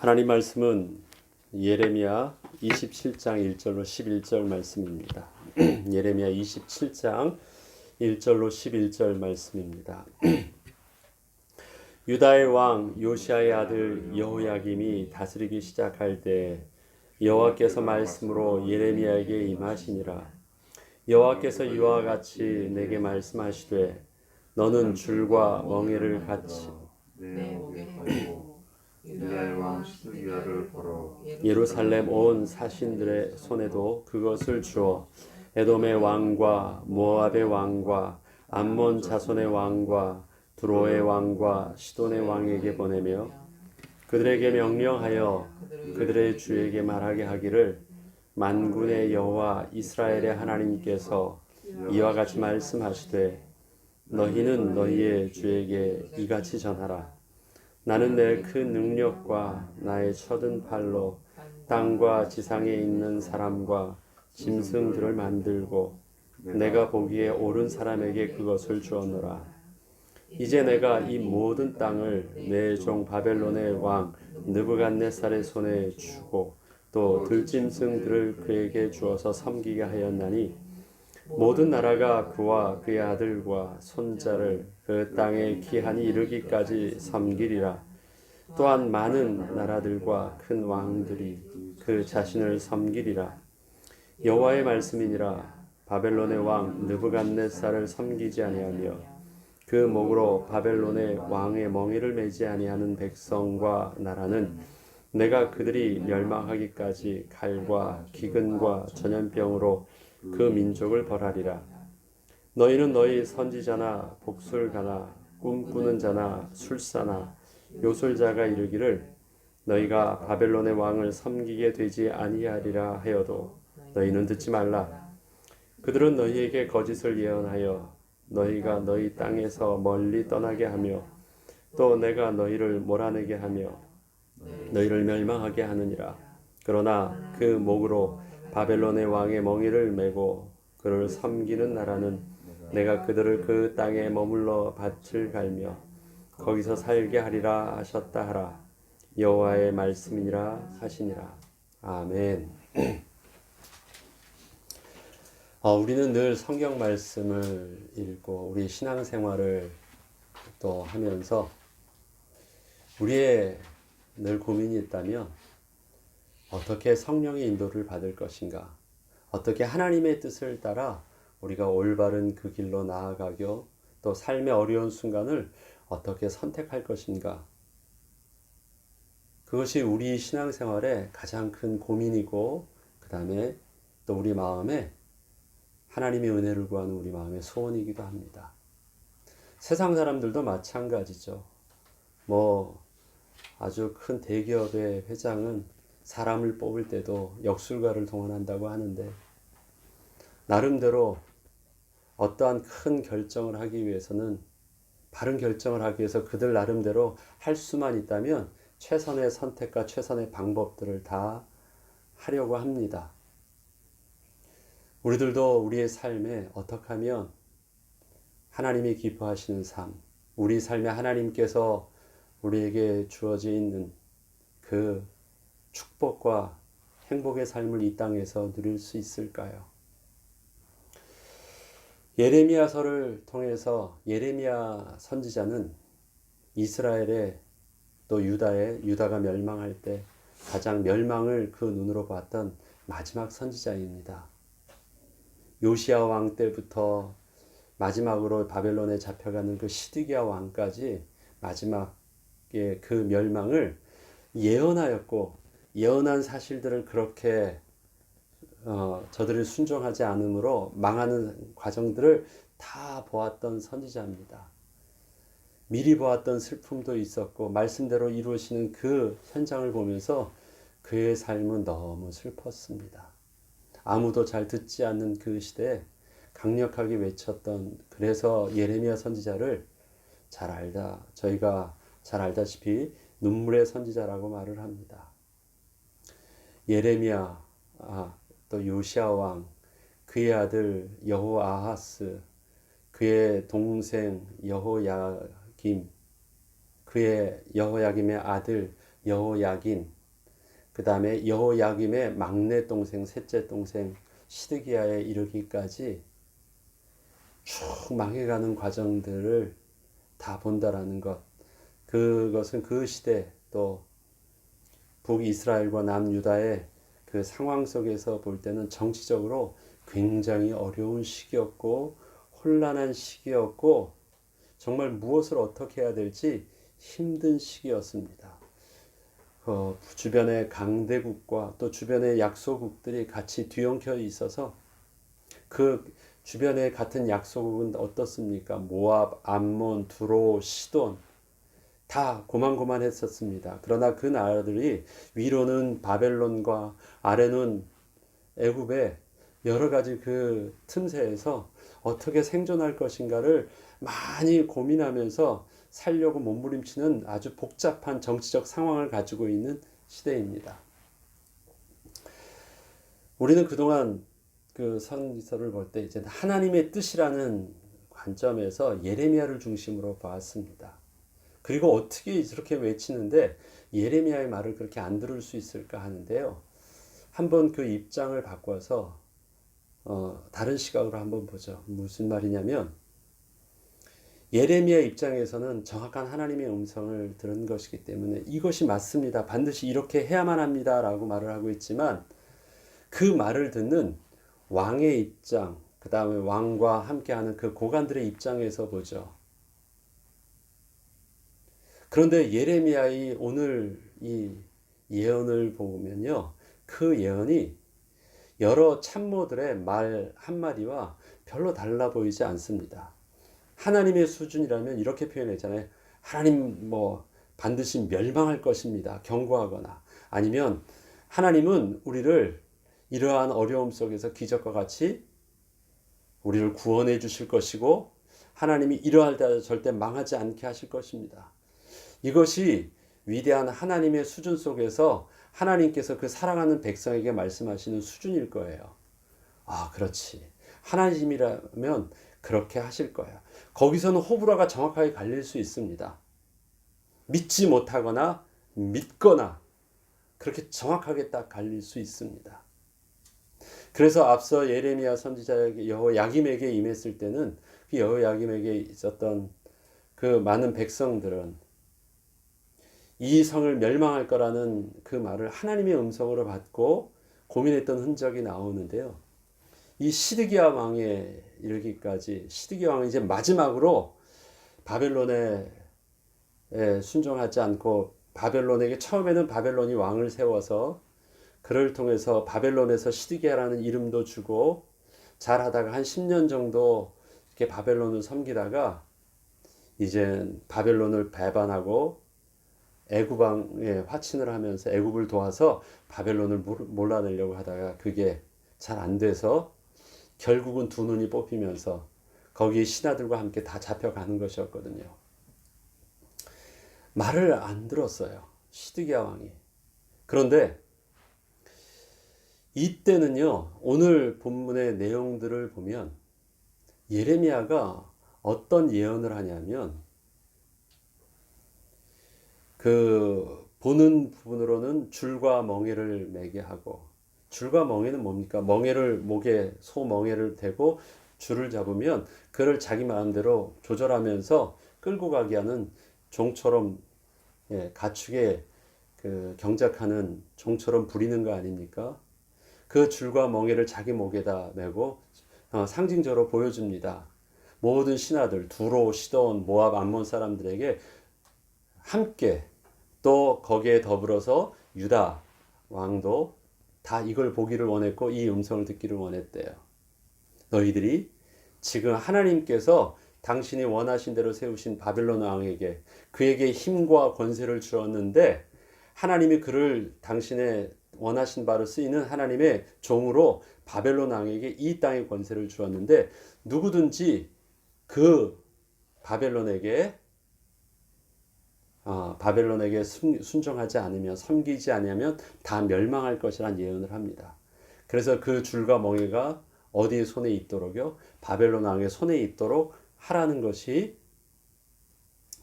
하나님 말씀은 예레미야 27장 1절로 11절 말씀입니다. 예레미야 27장 1절로 11절 말씀입니다. 유다의 왕 요시야의 아들 여호야김이 다스리기 시작할 때 여호와께서 말씀으로 예레미야에게 임하시니라. 여호와께서 이와 같이 내게 말씀하시되 너는 줄과 멍에를 같이 내 목에 걸고 유다의 왕 시드기야를 보러 예루살렘 온 사신들의 손에도 그것을 주어 에돔의 왕과 모압의 왕과 암몬 자손의 왕과 두로의 왕과 시돈의 왕에게 보내며 그들에게 명령하여 그들의 주에게 말하게 하기를 만군의 여호와 이스라엘의 하나님께서 이와 같이 말씀하시되 너희는 너희의 주에게 이같이 전하라. 나는 내 큰 능력과 나의 쳐든 팔로 땅과 지상에 있는 사람과 짐승들을 만들고 내가 보기에 옳은 사람에게 그것을 주었노라. 이제 내가 이 모든 땅을 내 종 바벨론의 왕 느부갓네살의 손에 주고 또 들짐승들을 그에게 주어서 섬기게 하였나니 모든 나라가 그와 그의 아들과 손자를 그 땅에 기한이 이르기까지 섬기리라. 또한 많은 나라들과 큰 왕들이 그 자신을 섬기리라. 여호와의 말씀이니라. 바벨론의 왕 느부갓네살을 섬기지 아니하며 그 목으로 바벨론의 왕의 멍에를 매지 아니하는 백성과 나라는 내가 그들이 멸망하기까지 칼과 기근과 전염병으로 그 민족을 벌하리라. 너희는 너희 선지자나 복술가나 꿈꾸는 자나 술사나 요술자가 이르기를 너희가 바벨론의 왕을 섬기게 되지 아니하리라 하여도 너희는 듣지 말라. 그들은 너희에게 거짓을 예언하여 너희가 너희 땅에서 멀리 떠나게 하며 또 내가 너희를 몰아내게 하며 너희를 멸망하게 하느니라. 그러나 그 목으로 바벨론의 왕의 멍에를 메고 그를 섬기는 나라는 내가 그들을 그 땅에 머물러 밭을 갈며 거기서 살게 하리라 하셨다 하라. 여호와의 말씀이니라 하시니라. 아멘. 우리는 늘 성경 말씀을 읽고 우리 신앙생활을 또 하면서 우리의 늘 고민이 있다면 어떻게 성령의 인도를 받을 것인가? 어떻게 하나님의 뜻을 따라 우리가 올바른 그 길로 나아가며 또 삶의 어려운 순간을 어떻게 선택할 것인가? 그것이 우리 신앙생활의 가장 큰 고민이고 그 다음에 또 우리 마음에 하나님의 은혜를 구하는 우리 마음의 소원이기도 합니다. 세상 사람들도 마찬가지죠. 아주 큰 대기업의 회장은 사람을 뽑을 때도 역술가를 동원한다고 하는데 나름대로 어떠한 큰 결정을 하기 위해서는 바른 결정을 하기 위해서 그들 나름대로 할 수만 있다면 최선의 선택과 최선의 방법들을 다 하려고 합니다. 우리들도 우리의 삶에 어떻게 하면 하나님이 기뻐하시는 삶, 우리 삶에 하나님께서 우리에게 주어져 있는 그 축복과 행복의 삶을 이 땅에서 누릴 수 있을까요? 예레미야서를 통해서 예레미야 선지자는 이스라엘의 또 유다가 멸망할 때 가장 멸망을 그 눈으로 봤던 마지막 선지자입니다. 요시야 왕 때부터 마지막으로 바벨론에 잡혀가는 그 시드기야 왕까지 마지막에 그 멸망을 예언하였고 예언한 사실들을 그렇게 저들을 순종하지 않으므로 망하는 과정들을 다 보았던 선지자입니다. 미리 보았던 슬픔도 있었고 말씀대로 이루어지는 그 현장을 보면서 그의 삶은 너무 슬펐습니다. 아무도 잘 듣지 않는 그 시대에 강력하게 외쳤던 그래서 예레미야 선지자를 저희가 잘 알다시피 눈물의 선지자라고 말을 합니다. 예레미야 또 요시야 왕 그의 아들 여호아하스 그의 동생 여호야김 그의 여호야김의 아들 여호야긴 그 다음에 여호야김의 막내 동생, 셋째 동생 시드기야에 이르기까지 쭉 망해가는 과정들을 다 본다라는 것. 그것은 그 시대 또 북이스라엘과 남유다의 그 상황 속에서 볼 때는 정치적으로 굉장히 어려운 시기였고 혼란한 시기였고 정말 무엇을 어떻게 해야 될지 힘든 시기였습니다. 주변의 강대국과 또 주변의 약소국들이 같이 뒤엉켜 있어서 그 주변의 같은 약소국은 어떻습니까? 모압, 암몬, 두로, 시돈 다 고만고만했었습니다. 그러나 그 나라들이 위로는 바벨론과 아래는 애굽의 여러 가지 그 틈새에서 어떻게 생존할 것인가를 많이 고민하면서 살려고 몸부림치는 아주 복잡한 정치적 상황을 가지고 있는 시대입니다. 우리는 그동안 그 선지서를 볼 때 이제 하나님의 뜻이라는 관점에서 예레미야를 중심으로 봤습니다. 그리고 어떻게 저렇게 외치는데 예레미야의 말을 그렇게 안 들을 수 있을까 하는데요. 한번 그 입장을 바꿔서 다른 시각으로 한번 보죠. 무슨 말이냐면 예레미야 입장에서는 정확한 하나님의 음성을 들은 것이기 때문에 이것이 맞습니다. 반드시 이렇게 해야만 합니다. 라고 말을 하고 있지만 그 말을 듣는 왕의 입장, 그 다음에 왕과 함께하는 그 고관들의 입장에서 보죠. 그런데 예레미야의 오늘 이 예언을 보면요. 그 예언이 여러 참모들의 말 한마디와 별로 달라 보이지 않습니다. 하나님의 수준이라면 이렇게 표현했잖아요. 하나님 반드시 멸망할 것입니다. 경고하거나 아니면 하나님은 우리를 이러한 어려움 속에서 기적과 같이 우리를 구원해 주실 것이고 하나님이 이러할 때 절대 망하지 않게 하실 것입니다. 이것이 위대한 하나님의 수준 속에서 하나님께서 그 사랑하는 백성에게 말씀하시는 수준일 거예요. 아, 그렇지. 하나님이라면 그렇게 하실 거야. 거기서는 호불호가 정확하게 갈릴 수 있습니다. 믿지 못하거나 믿거나 그렇게 정확하게 딱 갈릴 수 있습니다. 그래서 앞서 예레미야 선지자에게 여호야김에게 임했을 때는 그 여호야김에게 있었던 그 많은 백성들은 이 성을 멸망할 거라는 그 말을 하나님의 음성으로 받고 고민했던 흔적이 나오는데요. 이 시드기야 왕에 이르기까지 시드기야 왕이 이제 마지막으로 바벨론에 순종하지 않고 바벨론에게 처음에는 바벨론이 왕을 세워서 그를 통해서 바벨론에서 시드기야라는 이름도 주고 잘하다가 한 10년 정도 이렇게 바벨론을 섬기다가 이제 바벨론을 배반하고 애굽왕에 화친을 하면서 애굽을 도와서 바벨론을 몰아내려고 하다가 그게 잘 안 돼서 결국은 두 눈이 뽑히면서 거기 신하들과 함께 다 잡혀가는 것이었거든요. 말을 안 들었어요. 시드기야 왕이. 그런데 이때는요. 오늘 본문의 내용들을 보면 예레미야가 어떤 예언을 하냐면 그 보는 부분으로는 줄과 멍에를 매게 하고 줄과 멍에는 뭡니까? 멍에를 목에 소멍에를 대고 줄을 잡으면 그를 자기 마음대로 조절하면서 끌고 가게 하는 종처럼 가축에 그 경작하는 종처럼 부리는 거 아닙니까? 그 줄과 멍에를 자기 목에다 메고 상징적으로 보여줍니다. 모든 신하들 두로, 시돈, 모압, 암몬 사람들에게 함께 또 거기에 더불어서 유다 왕도 다 이걸 보기를 원했고 이 음성을 듣기를 원했대요. 너희들이 지금 하나님께서 당신이 원하신 대로 세우신 바벨론 왕에게 그에게 힘과 권세를 주었는데 하나님이 그를 당신의 원하신 바로 쓰이는 하나님의 종으로 바벨론 왕에게 이 땅의 권세를 주었는데 누구든지 그 바벨론에게 순종하지 않으면 섬기지 않으면 다 멸망할 것이란 예언을 합니다. 그래서 그 줄과 멍에가 어디의 손에 있도록요? 바벨론 왕의 손에 있도록 하라는 것이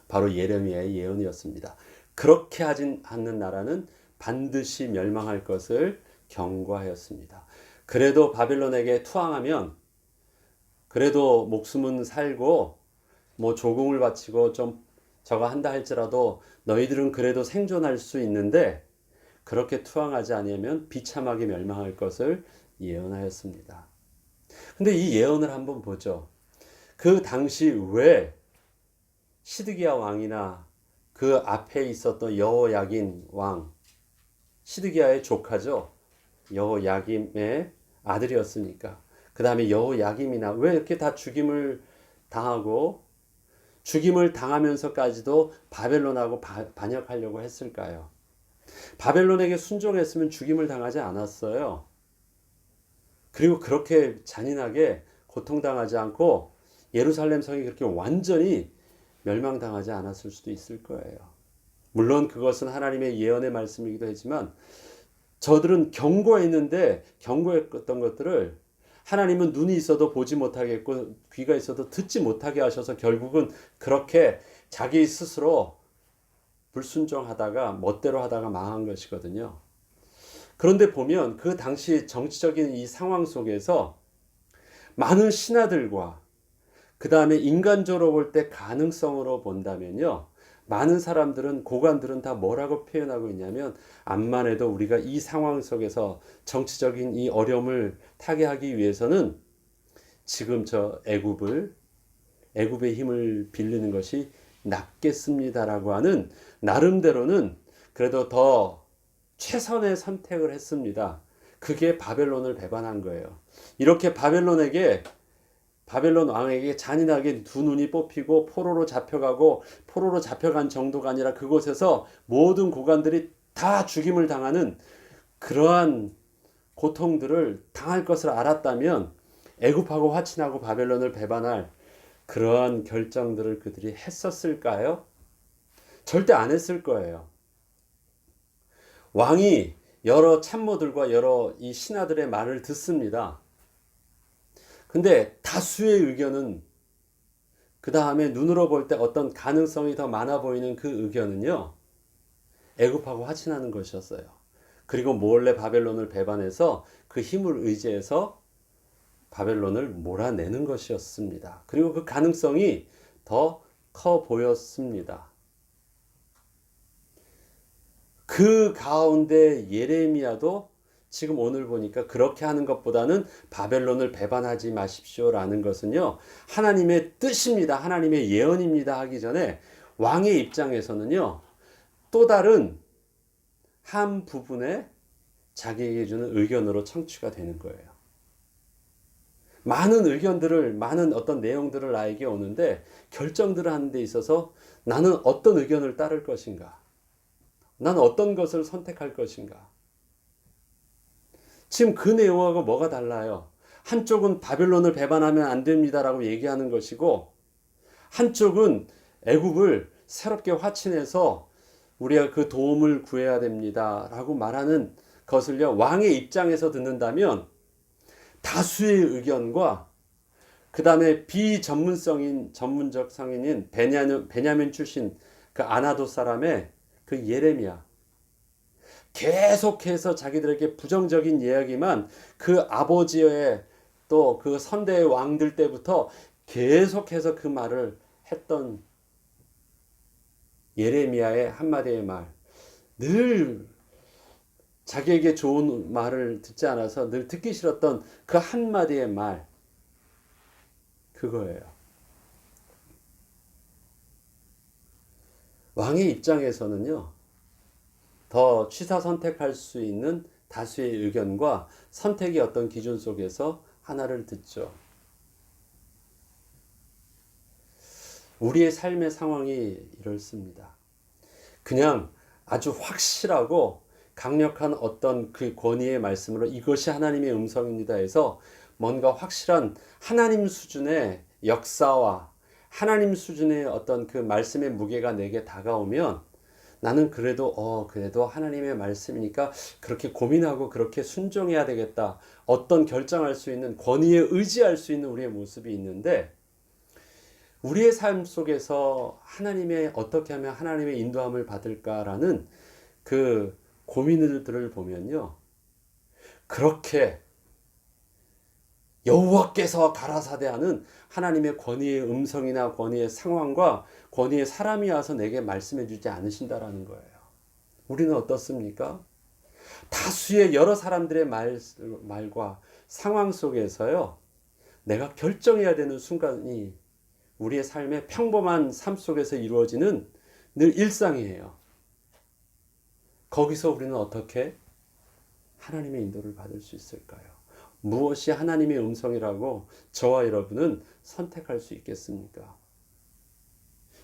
바로 예레미야의 예언이었습니다. 그렇게 하진 않는 나라는 반드시 멸망할 것을 경고하였습니다. 그래도 바벨론에게 투항하면 그래도 목숨은 살고 뭐 조공을 바치고 좀 저거 한다 할지라도 너희들은 그래도 생존할 수 있는데 그렇게 투항하지 아니하면 비참하게 멸망할 것을 예언하였습니다. 근데 이 예언을 한번 보죠. 그 당시 왜 시드기야 왕이나 그 앞에 있었던 여호야긴 왕, 시드기야의 조카죠. 여호야김의 아들이었으니까. 그 다음에 여호야김이나 왜 이렇게 다 죽임을 당하고 죽임을 당하면서까지도 바벨론하고 반역하려고 했을까요? 바벨론에게 순종했으면 죽임을 당하지 않았어요. 그리고 그렇게 잔인하게 고통당하지 않고 예루살렘 성이 그렇게 완전히 멸망당하지 않았을 수도 있을 거예요. 물론 그것은 하나님의 예언의 말씀이기도 하지만 저들은 경고했는데 경고했던 것들을 하나님은 눈이 있어도 보지 못하겠고 귀가 있어도 듣지 못하게 하셔서 결국은 그렇게 자기 스스로 불순종하다가 멋대로 하다가 망한 것이거든요. 그런데 보면 그 당시 정치적인 이 상황 속에서 많은 신하들과 그 다음에 인간적으로 볼 때 가능성으로 본다면요. 많은 사람들은 고관들은 다 뭐라고 표현하고 있냐면 암만 해도 우리가 이 상황 속에서 정치적인 이 어려움을 타개하기 위해서는 지금 저 애굽의 힘을 빌리는 것이 낫겠습니다라고 하는 나름대로는 그래도 더 최선의 선택을 했습니다. 그게 바벨론을 배반한 거예요. 이렇게 바벨론 왕에게 잔인하게 두 눈이 뽑히고 포로로 잡혀가고 포로로 잡혀간 정도가 아니라 그곳에서 모든 고관들이 다 죽임을 당하는 그러한 고통들을 당할 것을 알았다면 애굽하고 화친하고 바벨론을 배반할 그러한 결정들을 그들이 했었을까요? 절대 안 했을 거예요. 왕이 여러 참모들과 여러 이 신하들의 말을 듣습니다. 근데 다수의 의견은 그 다음에 눈으로 볼 때 어떤 가능성이 더 많아 보이는 그 의견은요. 애굽하고 화친하는 것이었어요. 그리고 몰래 바벨론을 배반해서 그 힘을 의지해서 바벨론을 몰아내는 것이었습니다. 그리고 그 가능성이 더 커 보였습니다. 그 가운데 예레미야도 지금 오늘 보니까 그렇게 하는 것보다는 바벨론을 배반하지 마십시오라는 것은요. 하나님의 뜻입니다. 하나님의 예언입니다 하기 전에 왕의 입장에서는요. 또 다른 한 부분에 자기에게 주는 의견으로 청취가 되는 거예요. 많은 의견들을, 많은 어떤 내용들을 나에게 오는데 결정들을 하는 데 있어서 나는 어떤 의견을 따를 것인가? 나는 어떤 것을 선택할 것인가? 지금 그 내용하고 뭐가 달라요? 한쪽은 바벨론을 배반하면 안 됩니다라고 얘기하는 것이고 한쪽은 애굽을 새롭게 화친해서 우리가 그 도움을 구해야 됩니다라고 말하는 것을요. 왕의 입장에서 듣는다면 다수의 의견과 그 다음에 전문적 성인인 베냐민 출신 그 아나도 사람의 그 예레미야 계속해서 자기들에게 부정적인 이야기만 그 아버지의 또 그 선대의 왕들 때부터 계속해서 그 말을 했던 예레미야의 한마디의 말, 늘 자기에게 좋은 말을 듣지 않아서 늘 듣기 싫었던 그 한마디의 말, 그거예요. 왕의 입장에서는요, 더 취사 선택할 수 있는 다수의 의견과 선택의 어떤 기준 속에서 하나를 듣죠. 우리의 삶의 상황이 이렇습니다. 그냥 아주 확실하고 강력한 어떤 그 권위의 말씀으로 이것이 하나님의 음성입니다 해서 뭔가 확실한 하나님 수준의 역사와 하나님 수준의 어떤 그 말씀의 무게가 내게 다가오면 나는 그래도 하나님의 말씀이니까 그렇게 고민하고 그렇게 순종해야 되겠다. 어떤 결정할 수 있는 권위에 의지할 수 있는 우리의 모습이 있는데 우리의 삶 속에서 어떻게 하면 하나님의 인도함을 받을까라는 그 고민들을 보면요, 그렇게 여호와께서 가라사대하는 하나님의 권위의 음성이나 권위의 상황과 권위의 사람이 와서 내게 말씀해 주지 않으신다라는 거예요. 우리는 어떻습니까? 다수의 여러 사람들의 말과 상황 속에서요, 내가 결정해야 되는 순간이 우리의 삶의 평범한 삶 속에서 이루어지는 늘 일상이에요. 거기서 우리는 어떻게 하나님의 인도를 받을 수 있을까요? 무엇이 하나님의 음성이라고 저와 여러분은 선택할 수 있겠습니까?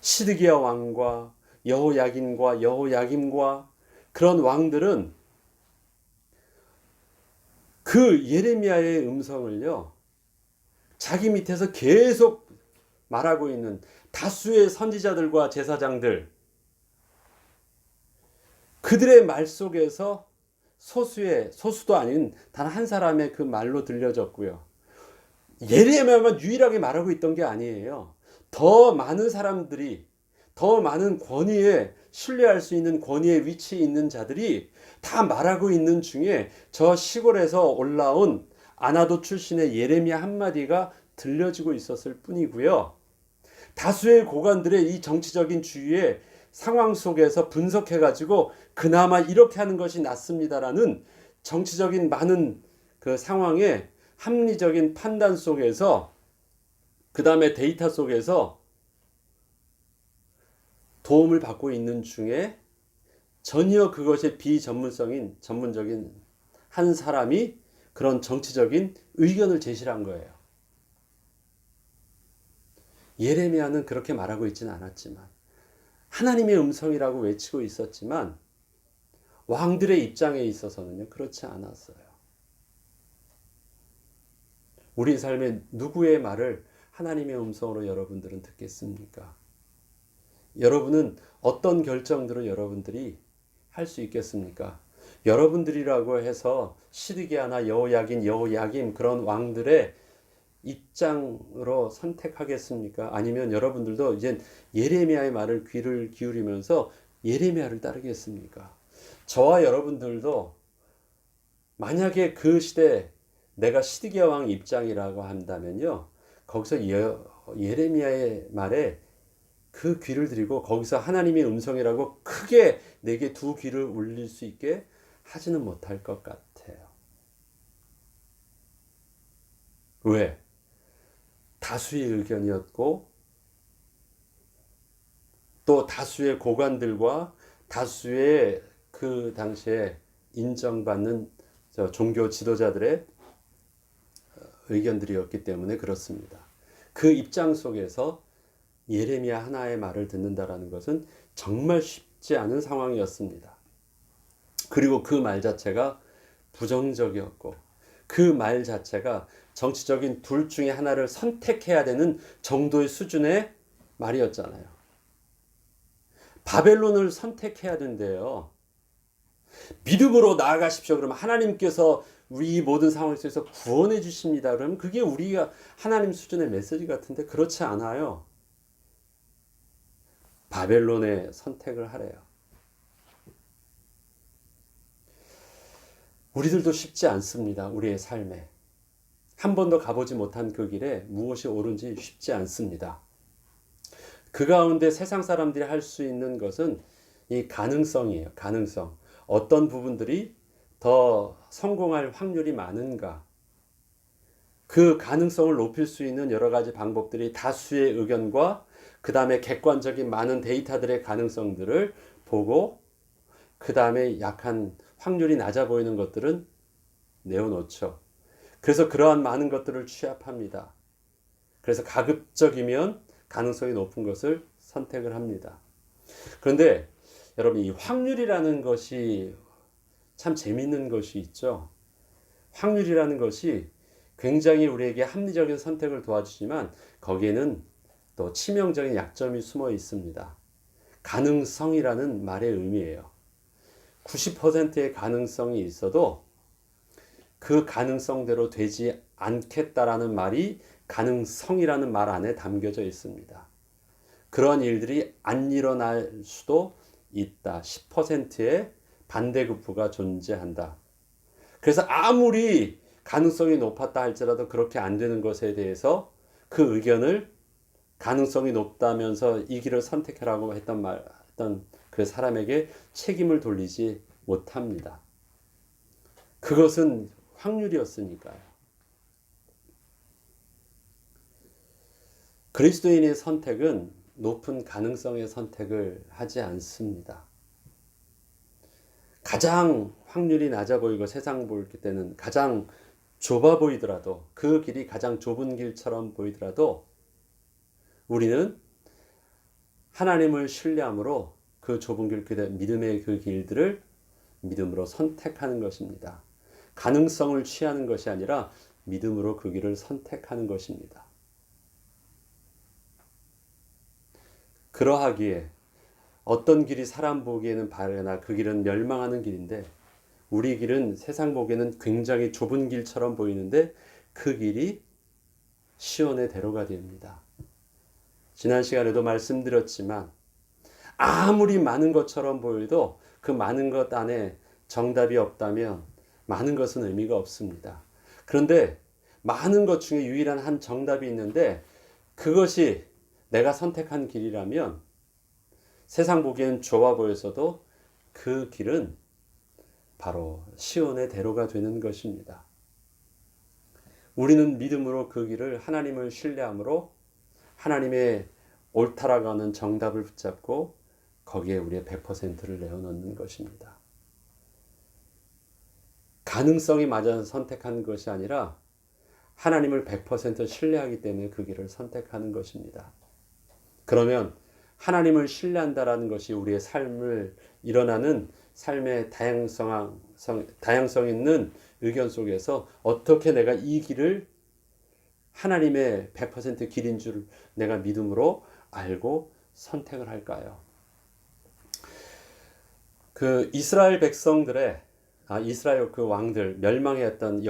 시드기야 왕과 여호야긴과 여호야김과 그런 왕들은 그 예레미야의 음성을요, 자기 밑에서 계속 말하고 있는 다수의 선지자들과 제사장들, 그들의 말 속에서 소수도 아닌 단 한 사람의 그 말로 들려졌고요. 예레미야만 유일하게 말하고 있던 게 아니에요. 더 많은 사람들이, 더 많은 권위에 신뢰할 수 있는 권위의 위치에 있는 자들이 다 말하고 있는 중에 저 시골에서 올라온 아나도 출신의 예레미야 한마디가 들려지고 있었을 뿐이고요. 다수의 고관들의 이 정치적인 주의의 상황 속에서 분석해가지고 그나마 이렇게 하는 것이 낫습니다라는 정치적인 많은 그 상황의 합리적인 판단 속에서, 그 다음에 데이터 속에서 도움을 받고 있는 중에 전혀 그것이 비전문성인 전문적인 한 사람이 그런 정치적인 의견을 제시한 거예요. 예레미야는 그렇게 말하고 있지는 않았지만, 하나님의 음성이라고 외치고 있었지만 왕들의 입장에 있어서는요, 그렇지 않았어요. 우리 삶의 누구의 말을 하나님의 음성으로 여러분들은 듣겠습니까? 여러분은 어떤 결정들을 여러분들이 할 수 있겠습니까? 여러분들이라고 해서 시드기야나 여호야긴, 여호야김 그런 왕들의 입장으로 선택하겠습니까? 아니면 여러분들도 이제 예레미야의 말을 귀를 기울이면서 예레미야를 따르겠습니까? 저와 여러분들도 만약에 그 시대 내가 시드기야 왕 입장이라고 한다면요, 거기서 예레미야의 말에 그 귀를 들이고 거기서 하나님의 음성이라고 크게 내게 두 귀를 울릴 수 있게 하지는 못할 것 같아요. 왜? 다수의 의견이었고 또 다수의 고관들과 다수의 그 당시에 인정받는 종교 지도자들의 의견들이었기 때문에 그렇습니다. 그 입장 속에서 예레미야 하나의 말을 듣는다라는 것은 정말 쉽지 않은 상황이었습니다. 그리고 그 말 자체가 부정적이었고 그 말 자체가 정치적인 둘 중에 하나를 선택해야 되는 정도의 수준의 말이었잖아요. 바벨론을 선택해야 된대요. 믿음으로 나아가십시오. 그러면 하나님께서 우리 모든 상황 속에서 구원해 주십니다. 그러면 그게 우리가 하나님 수준의 메시지 같은데 그렇지 않아요. 바벨론의 선택을 하래요. 우리들도 쉽지 않습니다. 우리의 삶에. 한 번도 가보지 못한 그 길에 무엇이 옳은지 쉽지 않습니다. 그 가운데 세상 사람들이 할 수 있는 것은 이 가능성이에요. 가능성. 어떤 부분들이 더 성공할 확률이 많은가. 그 가능성을 높일 수 있는 여러 가지 방법들이 다수의 의견과 그 다음에 객관적인 많은 데이터들의 가능성들을 보고 그 다음에 약한 확률이 낮아 보이는 것들은 내어놓죠. 그래서 그러한 많은 것들을 취합합니다. 그래서 가급적이면 가능성이 높은 것을 선택을 합니다. 그런데 여러분, 이 확률이라는 것이 참 재미있는 것이 있죠. 확률이라는 것이 굉장히 우리에게 합리적인 선택을 도와주지만 거기에는 또 치명적인 약점이 숨어 있습니다. 가능성이라는 말의 의미예요. 90%의 가능성이 있어도 그 가능성대로 되지 않겠다라는 말이 가능성이라는 말 안에 담겨져 있습니다. 그런 일들이 안 일어날 수도 있다. 10%의 반대급부가 존재한다. 그래서 아무리 가능성이 높았다 할지라도 그렇게 안 되는 것에 대해서 그 의견을 가능성이 높다면서 이 길을 선택하라고 했던 그 사람에게 책임을 돌리지 못합니다. 그것은 확률이었으니까요. 그리스도인의 선택은 높은 가능성의 선택을 하지 않습니다. 가장 확률이 낮아 보이고 세상 볼 때는 가장 좁아 보이더라도, 그 길이 가장 좁은 길처럼 보이더라도 우리는 하나님을 신뢰함으로 그 좁은 길, 그 믿음의 그 길들을 믿음으로 선택하는 것입니다. 가능성을 취하는 것이 아니라 믿음으로 그 길을 선택하는 것입니다. 그러하기에 어떤 길이 사람 보기에는 바르나 그 길은 멸망하는 길인데, 우리 길은 세상 보기에는 굉장히 좁은 길처럼 보이는데 그 길이 시온의 대로가 됩니다. 지난 시간에도 말씀드렸지만 아무리 많은 것처럼 보여도 그 많은 것 안에 정답이 없다면 많은 것은 의미가 없습니다. 그런데 많은 것 중에 유일한 한 정답이 있는데 그것이 내가 선택한 길이라면 세상 보기엔 좁아 보여서도 그 길은 바로 시온의 대로가 되는 것입니다. 우리는 믿음으로 그 길을 하나님을 신뢰함으로 하나님의 옳다라고 하는 정답을 붙잡고 거기에 우리의 100%를 내어놓는 것입니다. 가능성이 맞아서 선택하는 것이 아니라 하나님을 100% 신뢰하기 때문에 그 길을 선택하는 것입니다. 그러면 하나님을 신뢰한다라는 것이 우리의 삶을 일어나는 삶의 다양성 있는 의견 속에서 어떻게 내가 이 길을 하나님의 100% 길인 줄 내가 믿음으로 알고 선택을 할까요? 그 이스라엘 백성들의 이스라엘 그 왕들 멸망했던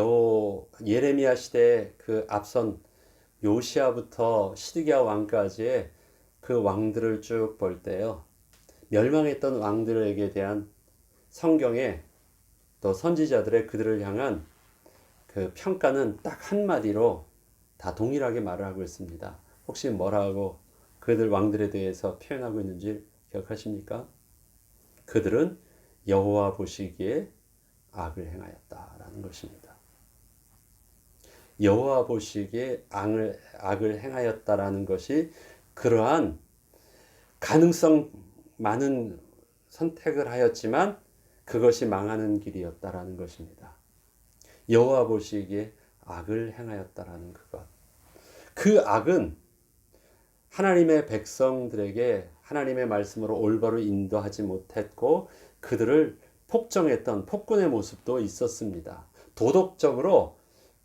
예레미야 시대의 그 앞선 요시아부터 시드기야 왕까지의 그 왕들을 쭉 볼 때요, 멸망했던 왕들에게 대한 성경의 또 선지자들의 그들을 향한 그 평가는 딱 한마디로 다 동일하게 말을 하고 있습니다. 혹시 뭐라고 그들 왕들에 대해서 표현하고 있는지 기억하십니까? 그들은 여호와 보시기에 악을 행하였다라는 것입니다. 여호와 보시기에 악을 행하였다라는 것이 그러한 가능성 많은 선택을 하였지만 그것이 망하는 길이었다라는 것입니다. 여호와 보시기에 악을 행하였다라는 그것. 그 악은 하나님의 백성들에게 하나님의 말씀으로 올바로 인도하지 못했고 그들을 폭정했던 폭군의 모습도 있었습니다. 도덕적으로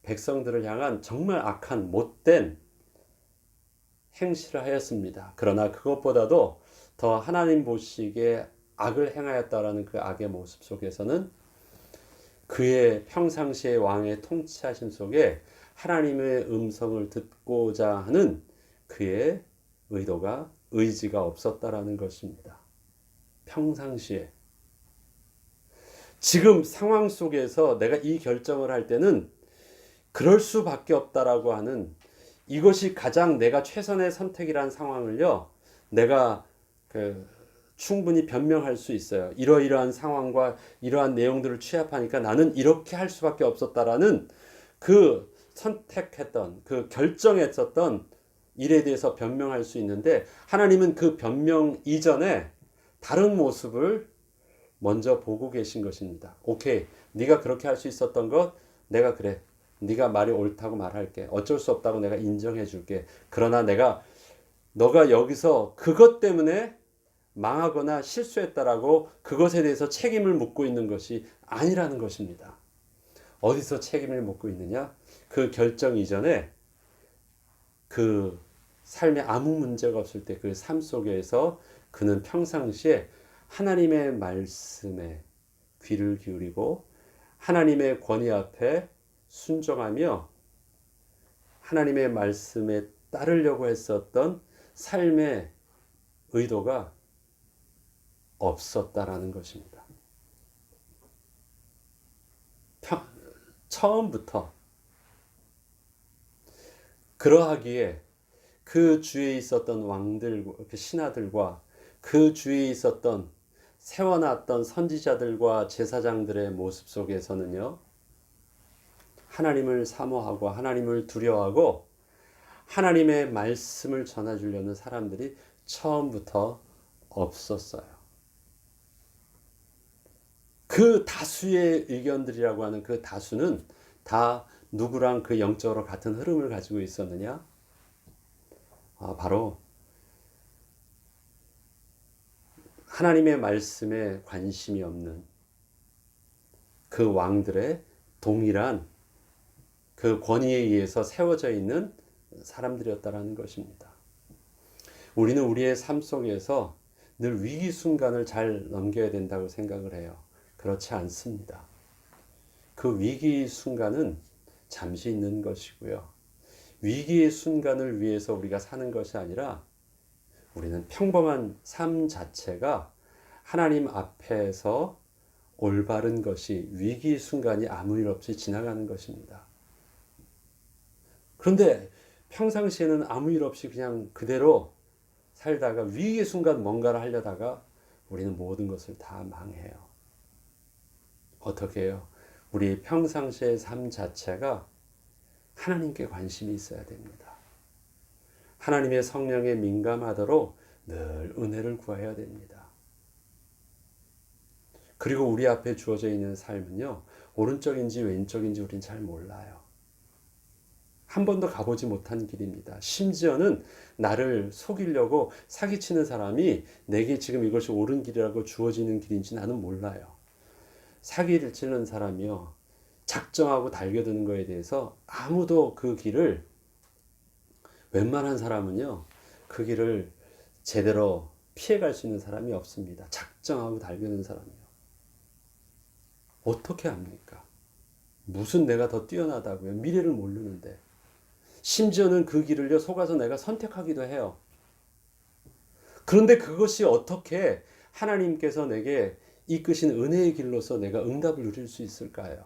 백성들을 향한 정말 악한 못된 행실을 하였습니다. 그러나 그것보다도 더 하나님 보시기에 악을 행하였다라는 그 악의 모습 속에서는 그의 평상시의 왕의 통치하심 속에 하나님의 음성을 듣고자 하는 그의 의지가 없었다라는 것입니다. 평상시에. 지금 상황 속에서 내가 이 결정을 할 때는 그럴 수밖에 없다라고 하는, 이것이 가장 내가 최선의 선택이란 상황을요, 내가 충분히 변명할 수 있어요. 이러이러한 상황과 이러한 내용들을 취합하니까 나는 이렇게 할 수밖에 없었다라는 그 선택했던, 그 결정했었던 일에 대해서 변명할 수 있는데, 하나님은 그 변명 이전에 다른 모습을 먼저 보고 계신 것입니다. 오케이, 네가 그렇게 할 수 있었던 것 내가 그래, 네가 말이 옳다고 말할게. 어쩔 수 없다고 내가 인정해 줄게. 그러나 너가 여기서 그것 때문에 망하거나 실수했다라고 그것에 대해서 책임을 묻고 있는 것이 아니라는 것입니다. 어디서 책임을 묻고 있느냐? 그 결정 이전에 그 삶에 아무 문제가 없을 때 그 삶 속에서 그는 평상시에 하나님의 말씀에 귀를 기울이고 하나님의 권위 앞에 순종하며 하나님의 말씀에 따르려고 했었던 삶의 의도가 없었다라는 것입니다. 처음부터 그러하기에 그 주위에 있었던 왕들, 그 신하들과 그 주위에 있었던 세워놨던 선지자들과 제사장들의 모습 속에서는요, 하나님을 사모하고 하나님을 두려워하고 하나님의 말씀을 전해주려는 사람들이 처음부터 없었어요. 그 다수의 의견들이라고 하는 그 다수는 다 누구랑 그 영적으로 같은 흐름을 가지고 있었느냐? 바로 하나님의 말씀에 관심이 없는 그 왕들의 동일한 그 권위에 의해서 세워져 있는 사람들이었다라는 것입니다. 우리는 우리의 삶 속에서 늘 위기 순간을 잘 넘겨야 된다고 생각을 해요. 그렇지 않습니다. 그 위기 순간은 잠시 있는 것이고요. 위기의 순간을 위해서 우리가 사는 것이 아니라 우리는 평범한 삶 자체가 하나님 앞에서 올바른 것이 위기 순간이 아무 일 없이 지나가는 것입니다. 그런데 평상시에는 아무 일 없이 그냥 그대로 살다가 위기의 순간 뭔가를 하려다가 우리는 모든 것을 다 망해요. 어떻게 해요? 우리 평상시의 삶 자체가 하나님께 관심이 있어야 됩니다. 하나님의 성령에 민감하도록 늘 은혜를 구해야 됩니다. 그리고 우리 앞에 주어져 있는 삶은요, 오른쪽인지 왼쪽인지 우린 잘 몰라요. 한 번도 가보지 못한 길입니다. 심지어는 나를 속이려고 사기치는 사람이 내게 지금 이것이 옳은 길이라고 주어지는 길인지 나는 몰라요. 사기를 치는 사람이요, 작정하고 달겨드는 거에 대해서 아무도 그 길을, 웬만한 사람은요, 그 길을 제대로 피해갈 수 있는 사람이 없습니다. 작정하고 달겨드는 사람이요. 어떻게 합니까? 무슨 내가 더 뛰어나다고요? 미래를 모르는데. 심지어는 그 길을요, 속아서 내가 선택하기도 해요. 그런데 그것이 어떻게 하나님께서 내게 이끄신 은혜의 길로서 내가 응답을 누릴 수 있을까요?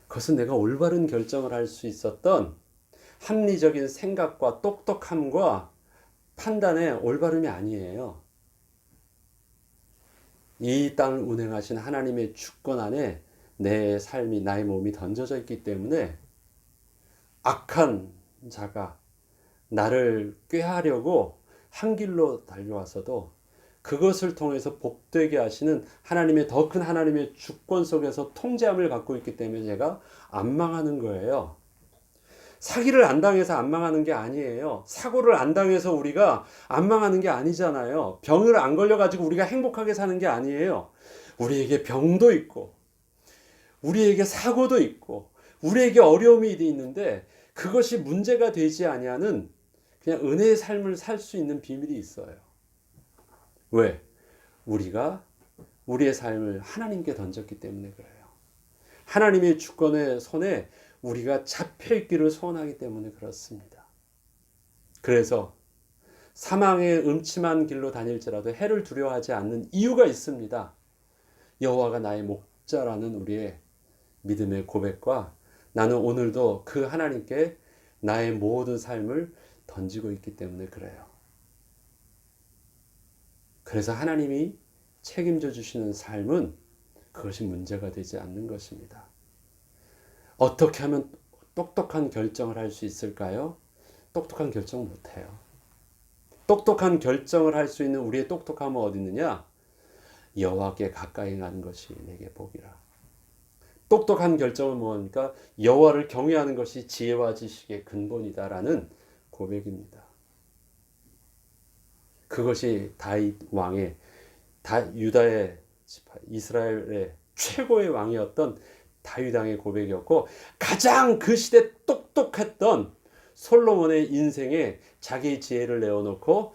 그것은 내가 올바른 결정을 할 수 있었던 합리적인 생각과 똑똑함과 판단의 올바름이 아니에요. 이 땅을 운행하신 하나님의 주권 안에 내 삶이, 나의 몸이 던져져 있기 때문에 악한 자가 나를 꾀하려고 한 길로 달려와서도 그것을 통해서 복되게 하시는 하나님의, 더 큰 하나님의 주권 속에서 통제함을 갖고 있기 때문에 제가 안 망하는 거예요. 사기를 안 당해서 안 망하는 게 아니에요. 사고를 안 당해서 우리가 안 망하는 게 아니잖아요. 병을 안 걸려가지고 우리가 행복하게 사는 게 아니에요. 우리에게 병도 있고 우리에게 사고도 있고 우리에게 어려움이 있는데 그것이 문제가 되지 아니하는 그냥 은혜의 삶을 살 수 있는 비밀이 있어요. 왜? 우리가 우리의 삶을 하나님께 던졌기 때문에 그래요. 하나님의 주권의 손에 우리가 잡혀있기를 소원하기 때문에 그렇습니다. 그래서 사망의 음침한 길로 다닐지라도 해를 두려워하지 않는 이유가 있습니다. 여호와가 나의 목자라는 우리의 믿음의 고백과 나는 오늘도 그 하나님께 나의 모든 삶을 던지고 있기 때문에 그래요. 그래서 하나님이 책임져 주시는 삶은 그것이 문제가 되지 않는 것입니다. 어떻게 하면 똑똑한 결정을 할 수 있을까요? 똑똑한 결정 못해요. 똑똑한 결정을 할 수 있는 우리의 똑똑함은 어디 있느냐? 여호와께 가까이 가는 것이 내게 복이라. 똑똑한 결정은 뭐니까? 여호와를 경외하는 것이 지혜와 지식의 근본이다라는 고백입니다. 그것이 다윗 왕의, 유다의 이스라엘의 최고의 왕이었던 다윗 왕의 고백이었고, 가장 그 시대 똑똑했던 솔로몬의 인생에 자기의 지혜를 내어놓고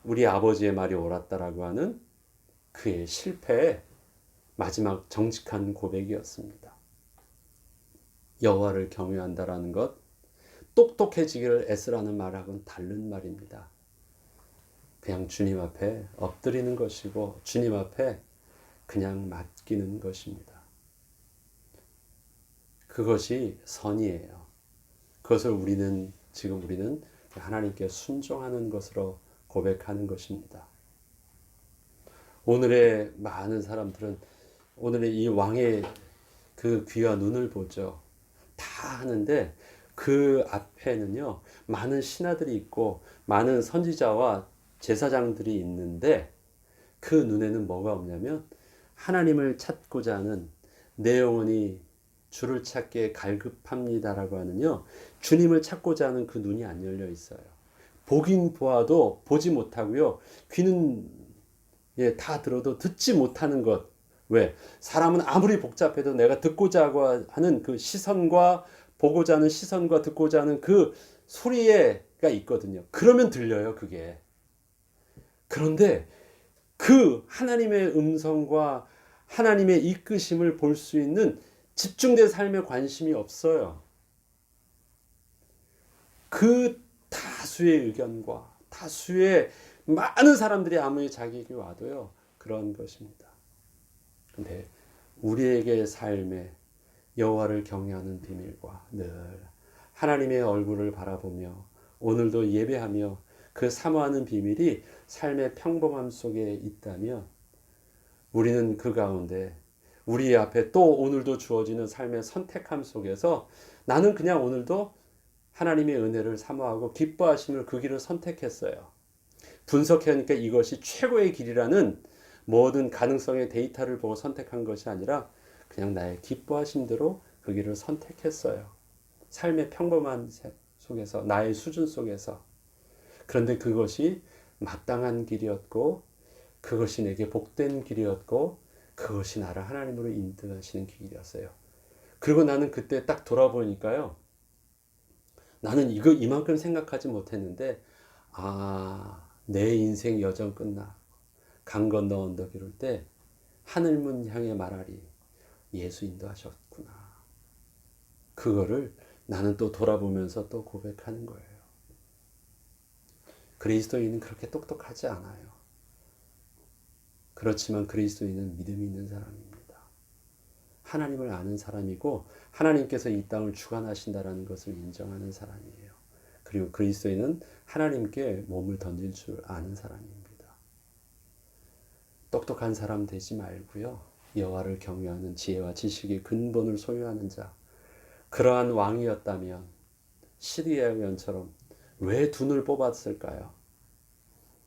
우리 아버지의 말이 옳았다라고 하는 그의 실패의 마지막 정직한 고백이었습니다. 여호와를 경외한다라는 것, 똑똑해지기를 애쓰라는 말하고는 다른 말입니다. 그냥 주님 앞에 엎드리는 것이고 주님 앞에 그냥 맡기는 것입니다. 그것이 선이에요. 그것을 우리는 하나님께 순종하는 것으로 고백하는 것입니다. 오늘의 많은 사람들은 오늘의 이 왕의 그 귀와 눈을 보죠. 다 하는데 그 앞에는요, 많은 신하들이 있고 많은 선지자와 제사장들이 있는데 그 눈에는 뭐가 없냐면 하나님을 찾고자 하는 내 영혼이 주를 찾기에 갈급합니다라고 하는요, 주님을 찾고자 하는 그 눈이 안 열려 있어요. 보긴 보아도 보지 못하고요, 귀는 다 들어도 듣지 못하는 것. 왜? 사람은 아무리 복잡해도 내가 듣고자 하는 그 시선과 보고자 하는 시선과 듣고자 하는 그 소리가 있거든요. 그러면 들려요, 그게. 그런데 그 하나님의 음성과 하나님의 이끄심을 볼 수 있는 집중된 삶에 관심이 없어요. 그 다수의 의견과 다수의 많은 사람들이 아무리 자기에게 와도요, 그런 것입니다. 근데 우리에게 삶에 여호와를 경외하는 비밀과 늘 하나님의 얼굴을 바라보며 오늘도 예배하며 그 사모하는 비밀이 삶의 평범함 속에 있다면 우리는 그 가운데 우리 앞에 또 오늘도 주어지는 삶의 선택함 속에서 나는 그냥 오늘도 하나님의 은혜를 사모하고 기뻐하심을 그 길을 선택했어요. 분석해보니까 이것이 최고의 길이라는 모든 가능성의 데이터를 보고 선택한 것이 아니라 그냥 나의 기뻐하심대로 그 길을 선택했어요. 삶의 평범한 속에서, 나의 수준 속에서. 그런데 그것이 마땅한 길이었고, 그것이 내게 복된 길이었고, 그것이 나를 하나님으로 인도하시는 길이었어요. 그리고 나는 그때 딱 돌아보니까요, 나는 이만큼 생각하지 못했는데, 내 인생 여정 끝나 강 건너 언덕 이룰 때 하늘문 향해 말하리 예수 인도하셨구나. 그거를 나는 또 돌아보면서 또 고백하는 거예요. 그리스도인은 그렇게 똑똑하지 않아요. 그렇지만 그리스도인은 믿음이 있는 사람입니다. 하나님을 아는 사람이고 하나님께서 이 땅을 주관하신다라는 것을 인정하는 사람이에요. 그리고 그리스도인은 하나님께 몸을 던질 줄 아는 사람입니다. 똑똑한 사람 되지 말고요, 여호와를 경외하는 지혜와 지식의 근본을 소유하는 자, 그러한 왕이었다면 시드기야처럼 왜 두 눈을 뽑았을까요?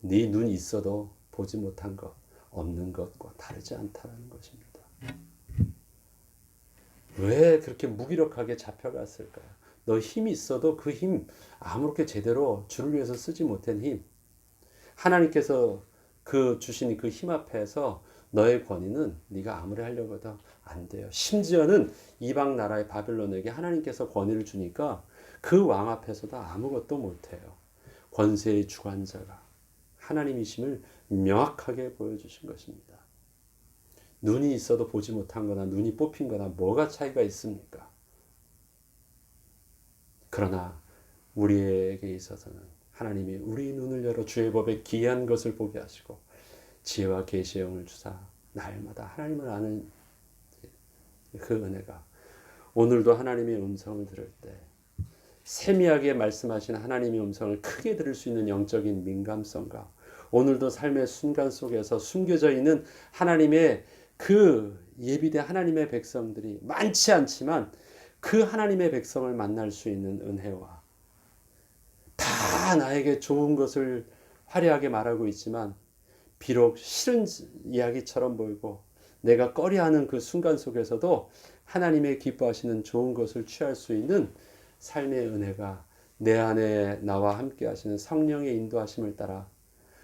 네 눈 있어도 보지 못한 것, 없는 것과 다르지 않다는 것입니다. 왜 그렇게 무기력하게 잡혀갔을까요? 너 힘이 있어도 그 힘 아무렇게 제대로 주를 위해서 쓰지 못한 힘, 하나님께서 그 주신 그 힘 앞에서 너의 권위는 네가 아무리 하려고 해도 안 돼요. 심지어는 이방 나라의 바빌론에게 하나님께서 권위를 주니까 그 왕 앞에서도 아무것도 못해요. 권세의 주관자가 하나님이심을 명확하게 보여주신 것입니다. 눈이 있어도 보지 못한 거나 눈이 뽑힌 거나 뭐가 차이가 있습니까? 그러나 우리에게 있어서는 하나님이 우리 눈을 열어 주의 법에 기이한 것을 보게 하시고 지혜와 계시의 영을 주사 날마다 하나님을 아는 그 은혜가, 오늘도 하나님의 음성을 들을 때 세미하게 말씀하시는 하나님의 음성을 크게 들을 수 있는 영적인 민감성과 오늘도 삶의 순간 속에서 숨겨져 있는 하나님의 그 예비된 하나님의 백성들이 많지 않지만 그 하나님의 백성을 만날 수 있는 은혜와, 다 나에게 좋은 것을 화려하게 말하고 있지만 비록 싫은 이야기처럼 보이고 내가 꺼려하는 그 순간 속에서도 하나님의 기뻐하시는 좋은 것을 취할 수 있는 삶의 은혜가 내 안에 나와 함께 하시는 성령의 인도하심을 따라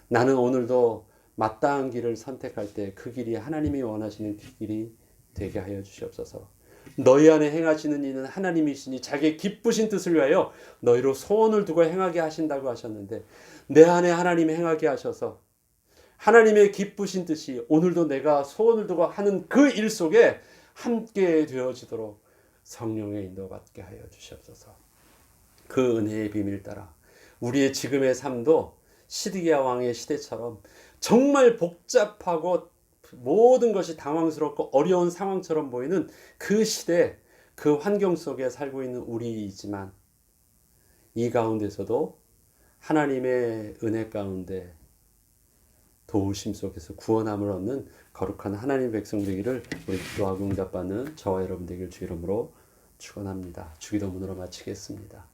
나는 오늘도 마땅한 길을 선택할 때 그 길이 하나님이 원하시는 길이 되게 하여 주시옵소서. 너희 안에 행하시는 이는 하나님이시니 자기의 기쁘신 뜻을 위하여 너희로 소원을 두고 행하게 하신다고 하셨는데, 내 안에 하나님이 행하게 하셔서 하나님의 기쁘신 뜻이 오늘도 내가 소원을 두고 하는 그 일 속에 함께 되어지도록 성령의 인도받게 하여 주시옵소서. 그 은혜의 비밀 따라 우리의 지금의 삶도 시드기야 왕의 시대처럼 정말 복잡하고 모든 것이 당황스럽고 어려운 상황처럼 보이는 그 시대, 그 환경 속에 살고 있는 우리이지만 이 가운데서도 하나님의 은혜 가운데 도우심 속에서 구원함을 얻는 거룩한 하나님 백성 되기를 우리 기도하고 응답받는 저와 여러분 되길 주 이름으로 축원합니다. 주기도문으로 마치겠습니다.